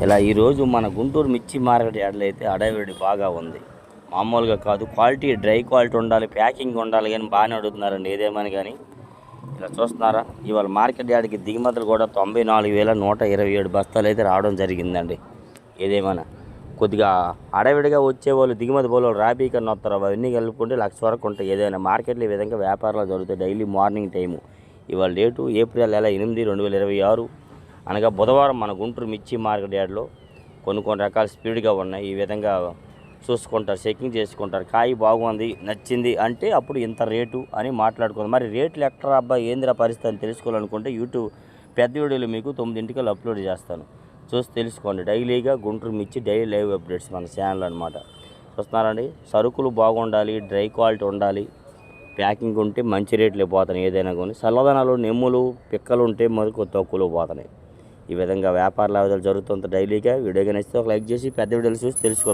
ఇలా ఈరోజు మన గుంటూరు మిర్చి మార్కెట్ యార్డ్లో అయితే అడవిడి బాగా ఉంది. మామూలుగా కాదు, క్వాలిటీ డ్రై క్వాలిటీ ఉండాలి, ప్యాకింగ్ ఉండాలి కానీ బాగానే అడుగుతున్నారండి ఏదేమని. కానీ ఇలా చూస్తున్నారా, ఇవాళ మార్కెట్ యార్డ్కి దిగుమతులు కూడా 94,127 బస్తాలు అయితే రావడం జరిగిందండి. ఏదేమైనా కొద్దిగా అడవిడిగా వచ్చేవాళ్ళు, దిగుమతి పోలు రాబీ కన్నా వస్తారు, అవన్నీ కలుపుకుంటే 1,00,000 వరకు ఉంటాయి. ఏదైనా మార్కెట్లో ఈ విధంగా వ్యాపారాలు జరుగుతాయి డైలీ మార్నింగ్ టైము. ఇవాళ డేటు ఏప్రిల్ 8, 2026 అనగా బుధవారం మన గుంటూరు మిర్చి మార్కెట్ యార్డ్లో కొన్ని రకాల స్పీడ్గా ఉన్నాయి. ఈ విధంగా చూసుకుంటారు, చెకింగ్ చేసుకుంటారు. కాయ బాగుంది, నచ్చింది అంటే అప్పుడు ఇంత రేటు అని మాట్లాడుకుంది. మరి రేట్లు ఎక్కడ అబ్బాయి ఏందిరా పరిస్థితి అని తెలుసుకోవాలనుకుంటే యూట్యూబ్ పెద్ద వీడియోలు మీకు 9 అప్లోడ్ చేస్తాను, చూసి తెలుసుకోండి. డైలీగా గుంటూరు మిర్చి డైలీ లైవ్ అప్డేట్స్ మన ఛానల్ అనమాట. చూస్తున్నారండి, సరుకులు బాగుండాలి, డ్రై క్వాలిటీ ఉండాలి, ప్యాకింగ్ ఉంటే మంచి రేట్లు పోతున్నాయి. ఏదైనా కానీ చల్లదనాలు, నెమ్ములు, పిక్కలు ఉంటే మనకు తక్కువలో పోతున్నాయి. ఈ విధంగా వ్యాపార లావాదేవీలు జరుగుతుంది డైలీగా. వీడియోగా నచ్చితే ఒక లైక్ చేసి పెద్ద వీడియోలు చూసి తెలుసుకోండి.